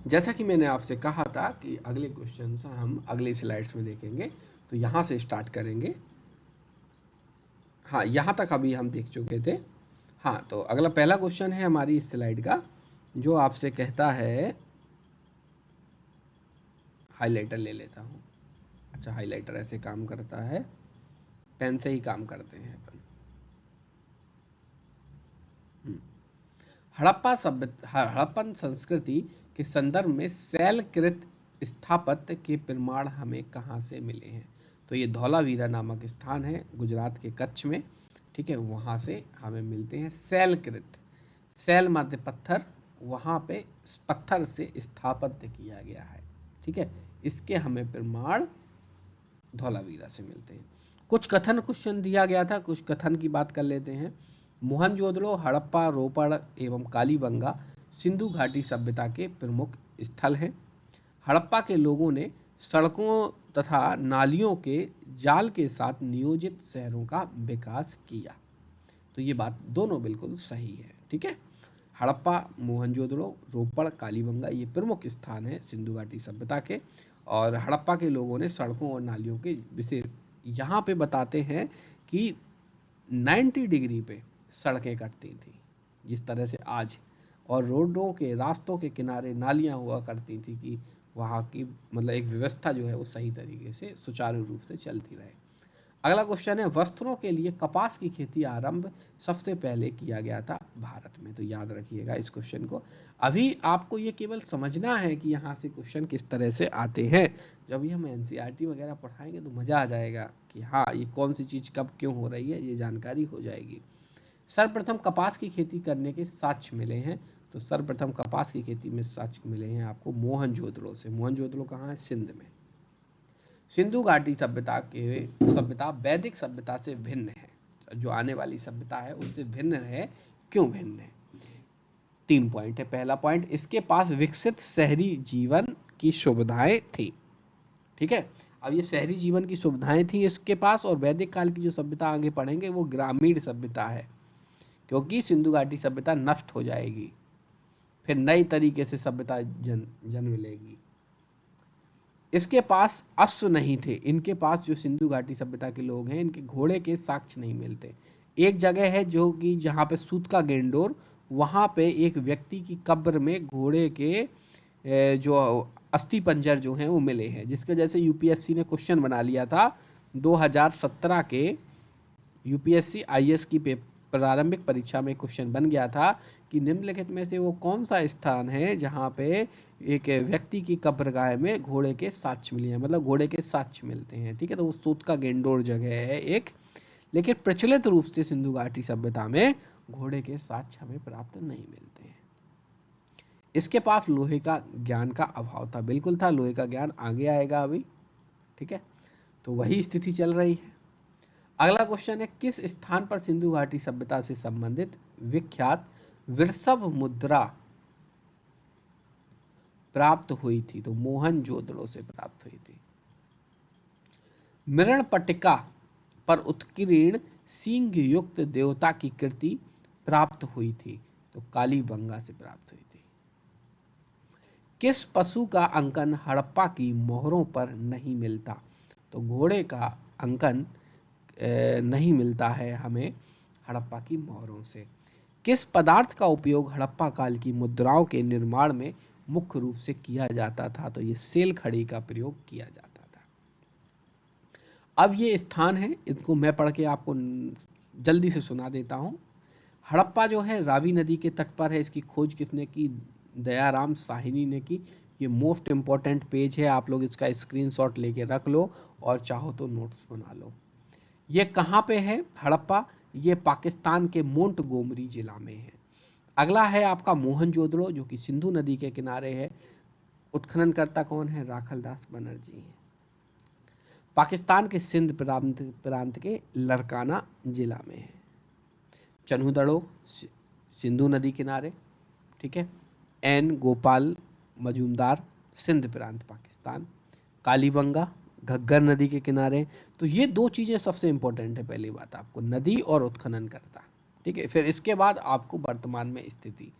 जैसा कि मैंने आपसे कहा था कि अगले क्वेश्चन हम अगले स्लाइड्स में देखेंगे, तो यहाँ से स्टार्ट करेंगे। हाँ, यहाँ तक अभी हम देख चुके थे। हाँ, तो अगला पहला क्वेश्चन है हमारी इस स्लाइड का, जो आपसे कहता है, हाइलाइटर ले लेता हूँ। अच्छा, हाइलाइटर ऐसे काम करता है, पेन से ही काम करते हैं अपन। हड़प्पन संस्कृति के संदर्भ में शैलकृत स्थापत्य के प्रमाण हमें कहाँ से मिले हैं? तो ये धौलावीरा नामक स्थान है गुजरात के कच्छ में, ठीक है, वहाँ से हमें मिलते हैं शैलकृत। शैल माध्य पत्थर, वहाँ पे पत्थर से स्थापत्य किया गया है, ठीक है, इसके हमें प्रमाण धौलावीरा से मिलते हैं। कुछ कथन क्वेश्चन दिया गया था, कुछ कथन की बात कर लेते हैं। मोहनजोदड़ो, हड़प्पा, रोपड़ एवं कालीबंगा सिंधु घाटी सभ्यता के प्रमुख स्थल हैं। हड़प्पा के लोगों ने सड़कों तथा नालियों के जाल के साथ नियोजित शहरों का विकास किया। तो ये बात दोनों बिल्कुल सही है, ठीक है। हड़प्पा, मोहनजोदड़ो, रोपड़, कालीबंगा ये प्रमुख स्थान है सिंधु घाटी सभ्यता के। और हड़प्पा के लोगों ने सड़कों और नालियों के विशेष, यहाँ पे बताते हैं कि 90 डिग्री पे सड़कें कटती थी जिस तरह से आज, और रोडों के रास्तों के किनारे नालियाँ हुआ करती थी कि वहाँ की मतलब एक व्यवस्था जो है वो सही तरीके से सुचारू रूप से चलती रहे। अगला क्वेश्चन है, वस्त्रों के लिए कपास की खेती आरंभ सबसे पहले किया गया था भारत में। तो याद रखिएगा इस क्वेश्चन को। अभी आपको ये केवल समझना है कि यहाँ से क्वेश्चन किस तरह से आते हैं। जब ये हम एनसीईआरटी वगैरह पढ़ाएंगे तो मज़ा आ जाएगा कि हाँ ये कौन सी चीज़ कब क्यों हो रही है, ये जानकारी हो जाएगी। सर्वप्रथम कपास की खेती करने के साक्ष्य मिले हैं। तो सर्वप्रथम कपास की खेती में साक्ष्य मिले हैं आपको मोहनजोदड़ो से। मोहनजोदड़ो कहाँ है? सिंध में। सिंधु घाटी सभ्यता वैदिक सभ्यता से भिन्न है। जो आने वाली सभ्यता है उससे भिन्न है। क्यों भिन्न है? 3 पॉइंट है। पहला पॉइंट, इसके पास विकसित शहरी जीवन की सुविधाएं थी, ठीक है। अब ये शहरी जीवन की सुविधाएं थी इसके पास, और वैदिक काल की जो सभ्यता आगे पढ़ेंगे वो ग्रामीण सभ्यता है, क्योंकि सिंधु घाटी सभ्यता नष्ट हो जाएगी, फिर नई तरीके से सभ्यता जन्म लेगी। इसके पास अश्व नहीं थे। इनके पास, जो सिंधु घाटी सभ्यता के लोग हैं, इनके घोड़े के साक्ष्य नहीं मिलते। एक जगह है जो कि जहाँ पे सूत का गेंडोर, वहाँ पे एक व्यक्ति की कब्र में घोड़े के जो अस्थि पंजर जो हैं वो मिले हैं, जिसके वजह से यूपीएससी ने क्वेश्चन बना लिया था 2017 के यूपीएससी आईएएस की प्रारंभिक परीक्षा में क्वेश्चन बन गया था कि निम्नलिखित में से वो कौन सा स्थान है जहाँ पे एक व्यक्ति की कब्रगाह में घोड़े के साक्ष्य मिले हैं, मतलब घोड़े के साक्ष्य मिलते हैं, ठीक है। तो वो सूत का गेंडोर जगह है एक, लेकिन प्रचलित रूप से सिंधु घाटी सभ्यता में घोड़े के साक्ष्य हमें प्राप्त नहीं मिलते हैं। इसके पास लोहे का ज्ञान का अभाव था। बिल्कुल था, लोहे का ज्ञान आगे आएगा अभी, ठीक है। तो वही स्थिति चल रही है। अगला क्वेश्चन है, किस स्थान पर सिंधु घाटी सभ्यता से संबंधित विख्यात वृषभ मुद्रा प्राप्त हुई थी? तो मोहनजोदड़ो से प्राप्त हुई थी। मृणपट्टिका पर उत्कीर्ण सींग युक्त देवता की कृति प्राप्त हुई थी। तो कालीबंगा से प्राप्त हुई थी। किस पशु का अंकन हड़प्पा की मोहरों पर नहीं मिलता? तो घोड़े का अंकन नहीं मिलता है हमें हड़प्पा की मोहरों से। किस पदार्थ का उपयोग हड़प्पा काल की मुद्राओं के निर्माण में मुख्य रूप से किया जाता था? तो ये सेल खड़ी का प्रयोग किया जाता था। अब ये स्थान है, इसको मैं पढ़ के आपको जल्दी से सुना देता हूँ। हड़प्पा जो है रावी नदी के तट पर है। इसकी खोज किसने की? दयाराम साहिनी ने की। ये मोस्ट इम्पॉर्टेंट पेज है, आप लोग इसका स्क्रीनशॉट लेके रख लो और चाहो तो नोट्स बना लो। ये कहाँ पे है हड़प्पा? ये पाकिस्तान के मोंटगोमरी जिला में है। अगला है आपका मोहनजोदड़ो, जो कि सिंधु नदी के किनारे है। उत्खननकर्ता कौन है? राखलदास बनर्जी हैं। पाकिस्तान के सिंध प्रांत के लरकाना जिला में है। चन्हुदड़ो सिंधु नदी किनारे, ठीक है। एन गोपाल मजूमदार, सिंध प्रांत पाकिस्तान। कालीबंगा घग्गर नदी के किनारे। तो ये दो चीज़ें सबसे इंपॉर्टेंट है। पहली बात आपको नदी और उत्खनन करता, ठीक है। फिर इसके बाद आपको वर्तमान में स्थिति,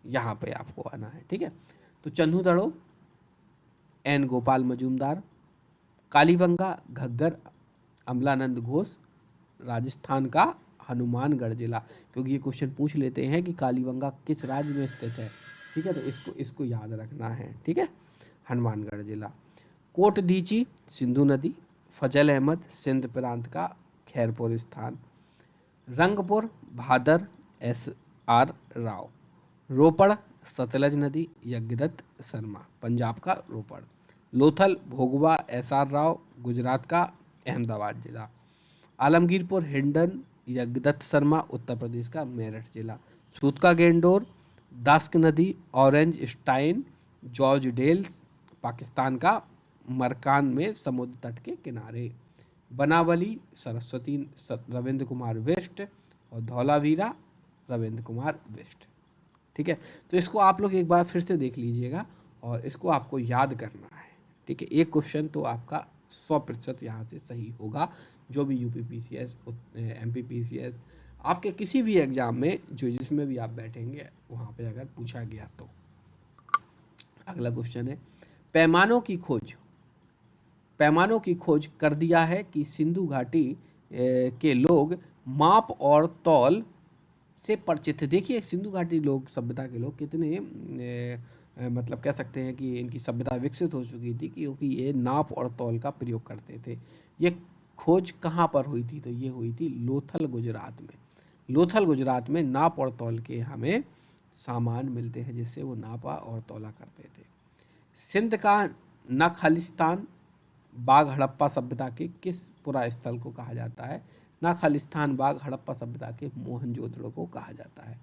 यहाँ पे आपको आना है, ठीक है। तो चन्हूदड़ो, एन गोपाल मजूमदार, कालीबंगा, घग्गर, अमलानंद घोष, राजस्थान का हनुमानगढ़ जिला, क्योंकि ये क्वेश्चन पूछ लेते हैं कि कालीबंगा किस राज्य में स्थित है। ठीक है, तो इसको इसको याद रखना है। ठीक है, हनुमानगढ़ जिला। कोट दीची, सिंधु नदी, फजल अहमद, सिंध प्रांत का खैरपुर स्थान। Rangpur, Bhadar, S R Rao. रोपड़, सतलज नदी, यज्ञदत्त शर्मा, पंजाब का रोपड़। लोथल, भोगवा, एस आर राव, गुजरात का अहमदाबाद जिला। आलमगीरपुर, हिंडन, यज्ञदत्त शर्मा, उत्तर प्रदेश का मेरठ जिला। सूत का गेंडोर, दास्क नदी, ऑरेंज स्टाइन, जॉर्ज डेल्स, पाकिस्तान का मरकान में समुद्र तट के किनारे। बनावली, सरस्वती, रविंद्र कुमार वेस्ट, और धौलावीरा, रविंद्र कुमार वेस्ट। ठीक है, तो इसको आप लोग एक बार फिर से देख लीजिएगा और इसको आपको याद करना है। ठीक है, एक क्वेश्चन तो आपका 100% यहाँ से सही होगा, जो भी यूपीपीसीएस, एमपीपीसीएस, आपके किसी भी एग्जाम में जो जिसमें भी आप बैठेंगे वहाँ पे अगर पूछा गया तो। अगला क्वेश्चन है, पैमानों की खोज। पैमानों की खोज कर दिया है कि सिंधु घाटी के लोग माप और तौल से परिचित थे। देखिए सिंधु घाटी लोग, सभ्यता के लोग कितने मतलब कह सकते हैं कि इनकी सभ्यता विकसित हो चुकी थी, क्योंकि ये नाप और तौल का प्रयोग करते थे। ये खोज कहाँ पर हुई थी? तो ये हुई थी लोथल, गुजरात में। लोथल, गुजरात में नाप और तौल के हमें सामान मिलते हैं, जिससे वो नापा और तौला करते थे। सिंध का नाखालिस्तान बाग हड़प्पा सभ्यता के किस पुरा स्थल को कहा जाता है? नाखालिस्तान बाग हड़प्पा सभ्यता के मोहनजोदड़ो को कहा जाता है।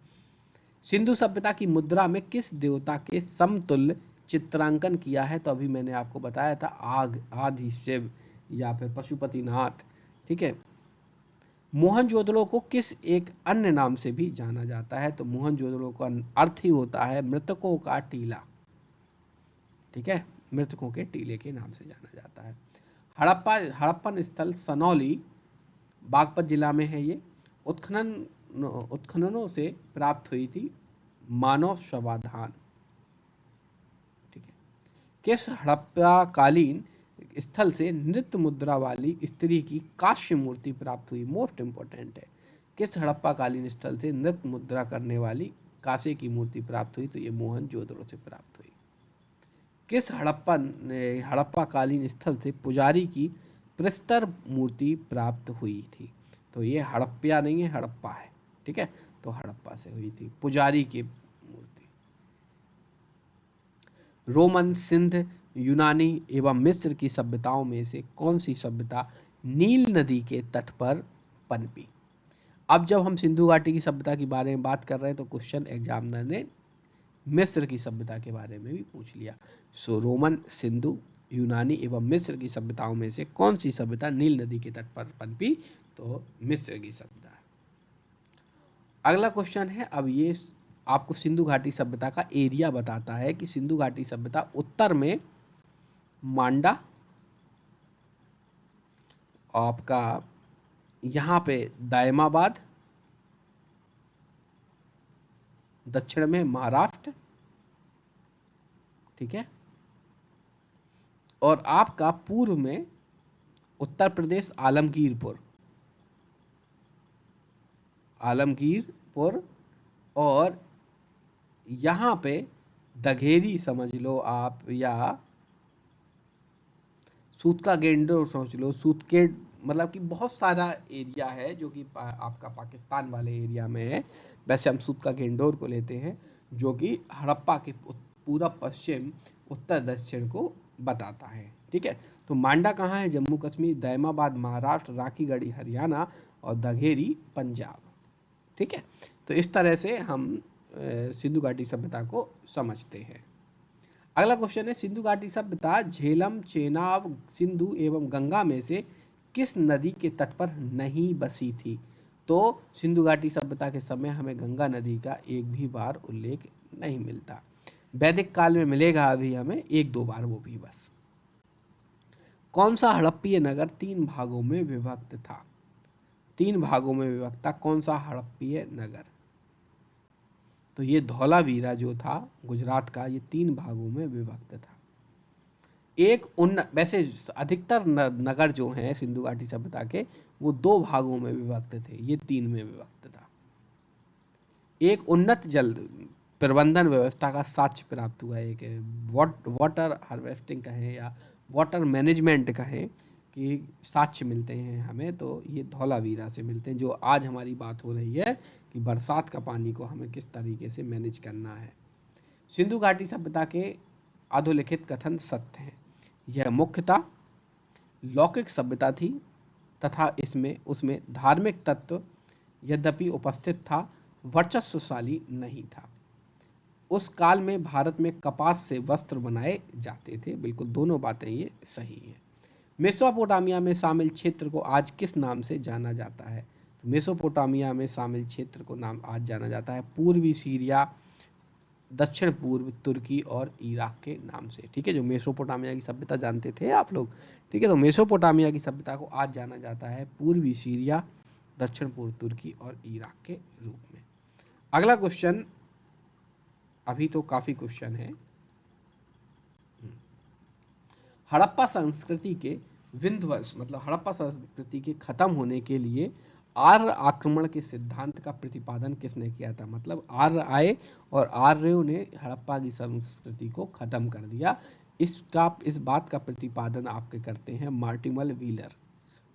सिंधु सभ्यता की मुद्रा में किस देवता के समतुल्य चित्रांकन किया है? तो अभी मैंने आपको बताया था, आग, आदि शिव या फिर पशुपतिनाथ। ठीक है, मोहनजोदड़ो को किस एक अन्य नाम से भी जाना जाता है? तो मोहनजोदड़ो का अर्थ ही होता है मृतकों का टीला। ठीक है, मृतकों के टीले के नाम से जाना जाता है। हड़प्पन स्थल सनौली, बागपत जिला में है ये। उत्खननों से प्राप्त हुई थी मानव शवाधान। ठीक है, किस हड़प्पाकालीन स्थल से नृत्य मुद्रा वाली स्त्री की कांस्य मूर्ति प्राप्त हुई? मोस्ट इंपॉर्टेंट है, किस हड़प्पाकालीन स्थल से नृत्य मुद्रा करने वाली कांसे की मूर्ति प्राप्त हुई? तो ये मोहनजोदड़ो से प्राप्त हुई। किस हड़प्पाकालीन स्थल से पुजारी की प्रस्तर मूर्ति प्राप्त हुई थी? तो ये हड़प्पा नहीं है, हड़प्पा है। ठीक है, तो हड़प्पा से हुई थी पुजारी की मूर्ति। रोमन, सिंध, यूनानी एवं मिस्र की सभ्यताओं में से कौन सी सभ्यता नील नदी के तट पर पनपी? अब जब हम सिंधु घाटी की सभ्यता के बारे में बात कर रहे हैं तो क्वेश्चन एग्जामिनर ने मिस्र की सभ्यता के बारे में भी पूछ लिया। सो रोमन, सिंधु, यूनानी एवं मिस्र की सभ्यताओं में से कौन सी सभ्यता नील नदी के तट पर पनपी? तो मिस्र की सभ्यता। अगला क्वेश्चन है, अब ये आपको सिंधु घाटी सभ्यता का एरिया बताता है कि सिंधु घाटी सभ्यता उत्तर में मांडा, आपका यहाँ पे दायमाबाद, दक्षिण में महाराष्ट्र, ठीक है, और आपका पूर्व में उत्तर प्रदेश, आलमगीरपुर, और यहाँ पे दघेरी समझ लो आप, या सूत का गेंडोर समझ लो। सूत के मतलब कि बहुत सारा एरिया है जो कि आपका पाकिस्तान वाले एरिया में है। वैसे हम सूत का गेंडोर को लेते हैं, जो कि हड़प्पा के पूरा पश्चिम, उत्तर, दक्षिण को बताता है। ठीक है, तो मांडा कहाँ है? जम्मू कश्मीर, दैमाबाद महाराष्ट्र, राखीगढ़ी हरियाणा, और दघेरी पंजाब। ठीक है, तो इस तरह से हम सिंधु घाटी सभ्यता को समझते हैं। अगला क्वेश्चन है, सिंधु घाटी सभ्यता झेलम, चेनाब, सिंधु एवं गंगा में से किस नदी के तट पर नहीं बसी थी? तो सिंधु घाटी सभ्यता के समय हमें गंगा नदी का एक भी बार उल्लेख नहीं मिलता। वैदिक काल में मिलेगा अभी हमें 1-2 बार, वो भी बस। कौन सा हड़प्पीय नगर 3 भागों में विभक्त था? 3 भागों में विभक्त था कौन सा हड़प्पीय नगर? तो ये धौलावीरा जो था गुजरात का, ये 3 भागों में विभक्त था। वैसे अधिकतर नगर जो हैं सिंधु घाटी सभ्यता के, वो 2 भागों में विभक्त थे, ये 3 में विभक्त था। एक उन्नत जल प्रबंधन व्यवस्था का साक्ष्य प्राप्त हुआ है, एक वाटर हार्वेस्टिंग कहें या वाटर मैनेजमेंट कहें कि साक्ष्य मिलते हैं हमें, तो ये धौलावीरा से मिलते हैं। जो आज हमारी बात हो रही है कि बरसात का पानी को हमें किस तरीके से मैनेज करना है। सिंधु घाटी सभ्यता के अधोलिखित कथन सत्य हैं। यह मुख्यतः लौकिक सभ्यता थी तथा उसमें धार्मिक तत्व यद्यपि उपस्थित था, वर्चस्वशाली नहीं था। उस काल में भारत में कपास से वस्त्र बनाए जाते थे। बिल्कुल दोनों बातें ये सही हैं। मेसोपोटामिया में शामिल क्षेत्र को आज किस नाम से जाना जाता है? तो मेसोपोटामिया में शामिल क्षेत्र को नाम आज जाना जाता है पूर्वी सीरिया, दक्षिण पूर्व तुर्की और इराक के नाम से। ठीक है, जो मेसोपोटामिया की सभ्यता जानते थे आप लोग, ठीक है, तो मेसोपोटामिया की सभ्यता को आज जाना जाता है पूर्वी सीरिया, दक्षिण पूर्व तुर्की और इराक के रूप में। अगला क्वेश्चन, अभी तो काफी क्वेश्चन है। हड़प्पा संस्कृति के विध्वंस, मतलब हड़प्पा संस्कृति के खत्म होने के लिए आर्य आक्रमण के सिद्धांत का प्रतिपादन किसने किया था? मतलब आर्य आए और आर्यों ने हड़प्पा की संस्कृति को खत्म कर दिया। इस बात का प्रतिपादन आपके करते हैं मार्टिमर व्हीलर।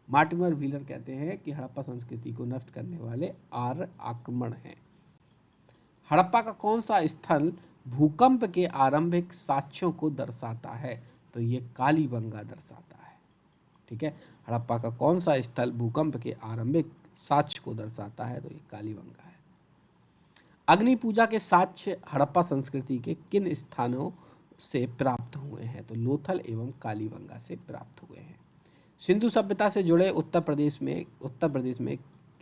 मार्टिमर व्हीलर कहते हैं कि हड़प्पा संस्कृति को नष्ट करने वाले आर्य आक्रमण हैं। हड़प्पा का कौन सा स्थल भूकंप के आरंभिक साक्ष्यों को दर्शाता है? तो ये कालीबंगा दर्शाता है। ठीक है, हड़प्पा का कौन सा स्थल भूकंप के आरंभिक साक्ष्य को दर्शाता है? तो ये कालीबंगा है। अग्नि पूजा के साक्ष्य हड़प्पा संस्कृति के किन स्थानों से प्राप्त हुए हैं? तो लोथल एवं कालीबंगा से प्राप्त हुए हैं। सिंधु सभ्यता से जुड़े उत्तर प्रदेश में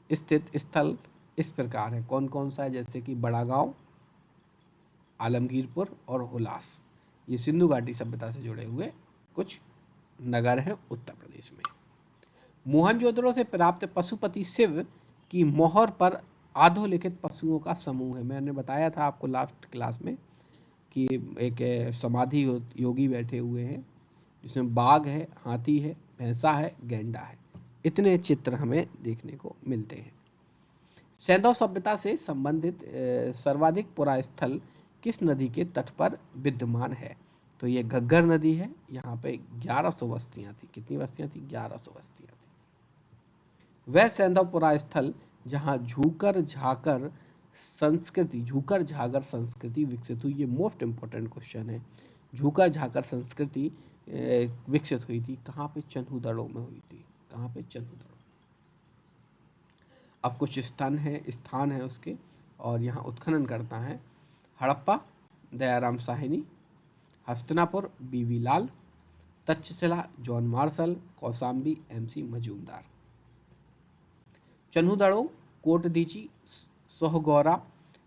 स्थित स्थल इस प्रकार है। कौन कौन सा है? जैसे कि बड़ा गांव, आलमगीरपुर और हुलास। ये सिंधु घाटी सभ्यता से जुड़े हुए कुछ नगर हैं उत्तर प्रदेश में। मोहनजोदड़ो से प्राप्त पशुपति शिव की मोहर पर अधोलिखित पशुओं का समूह है। मैंने बताया था आपको लास्ट क्लास में कि एक समाधि योगी बैठे हुए हैं जिसमें बाघ है, हाथी है, भैंसा है, गेंडा है। इतने चित्र हमें देखने को मिलते हैं। सैंधव सभ्यता से संबंधित सर्वाधिक पुरास्थल किस नदी के तट पर विद्यमान है? तो ये घग्गर नदी है। यहाँ पे 1100 बस्तियाँ थी। कितनी बस्तियाँ थी? 1100 बस्तियाँ थी। वह सैंधव पुरास्थल जहाँ झूकर झाकर संस्कृति विकसित हुई। ये मोस्ट इम्पोर्टेंट क्वेश्चन है। झूकर झाकर संस्कृति विकसित हुई थी कहाँ पे? चन्हूदड़ों में हुई थी। कहाँ पे? चन्हूदड़ों। अब कुछ स्थान है उसके, और यहाँ उत्खनन करता है Harappa Dayaram Sahni, Hastinapur B B Lal, Taxila John Marshall, Kaushambi MC Majumdar. Chanhudaro, Kotdiji, Sohgaura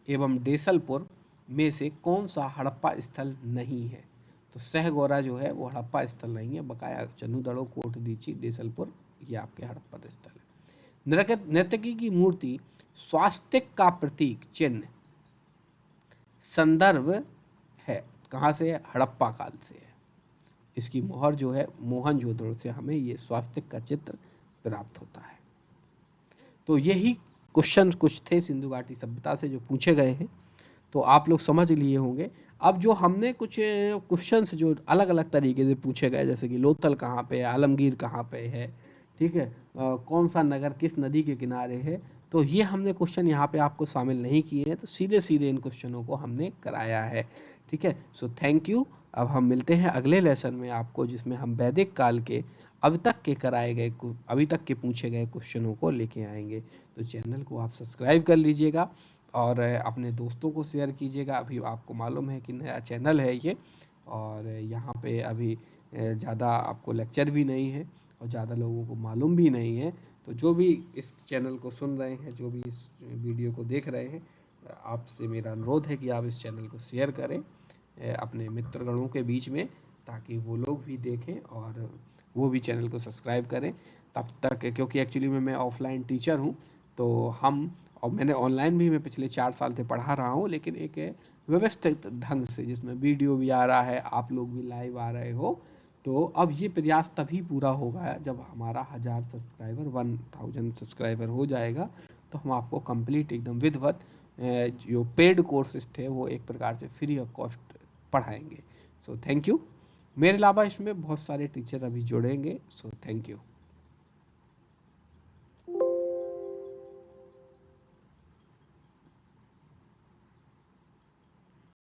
एवं डेसलपुर में से कौन सा हड़प्पा स्थल नहीं है? तो सहगौरा जो है वो हड़प्पा स्थल नहीं है, बकाया चन्हूदड़ो, कोटदीची, डेसलपुर ये आपके हड़प्पा स्थल है। नर्तकी की मूर्ति स्वास्तिक का प्रतीक चिन्ह संदर्भ है कहाँ से? हड़प्पा काल से है। इसकी मोहर जो है मोहनजोदड़ो से हमें ये स्वास्तिक का चित्र प्राप्त होता है। तो यही क्वेश्चन कुछ थे सिंधु घाटी सभ्यता से जो पूछे गए हैं, तो आप लोग समझ लिए होंगे। अब जो हमने कुछ क्वेश्चंस जो अलग अलग तरीके से पूछे गए, जैसे कि लोथल कहाँ पे है, आलमगीर कहाँ पे है, ठीक है, कौन सा नगर किस नदी के किनारे है, तो ये हमने क्वेश्चन यहाँ पे आपको शामिल नहीं किए हैं, तो सीधे सीधे इन क्वेश्चनों को हमने कराया है। ठीक है, सो थैंक यू। अब हम मिलते हैं अगले लेसन में आपको, जिसमें हम वैदिक काल के अभी तक के पूछे गए क्वेश्चनों को लेके आएंगे। तो चैनल को आप सब्सक्राइब कर लीजिएगा और अपने दोस्तों को शेयर कीजिएगा। अभी आपको मालूम है कि नया चैनल है ये, और यहाँ पे अभी ज़्यादा आपको लेक्चर भी नहीं है और ज़्यादा लोगों को मालूम भी नहीं है। तो जो भी इस चैनल को सुन रहे हैं, जो भी इस वीडियो को देख रहे हैं, आपसे मेरा अनुरोध है कि आप इस चैनल को शेयर करें अपने मित्रगणों के बीच में, ताकि वो लोग भी देखें और वो भी चैनल को सब्सक्राइब करें। तब तक, क्योंकि एक्चुअली में मैं ऑफलाइन टीचर हूँ, तो हम और मैंने ऑनलाइन भी मैं पिछले 4 साल से पढ़ा रहा हूँ, लेकिन एक व्यवस्थित ढंग से, जिसमें वीडियो भी आ रहा है, आप लोग भी लाइव आ रहे हो। तो अब ये प्रयास तभी पूरा होगा जब हमारा 1000 सब्सक्राइबर 1000 सब्सक्राइबर हो जाएगा, तो हम आपको कंप्लीट एकदम विधिवत जो पेड कोर्सेज थे वो एक प्रकार से फ्री ऑफ कॉस्ट पढ़ाएंगे। So thank you. मेरे अलावा इसमें बहुत सारे टीचर अभी जुड़ेंगे। So thank you.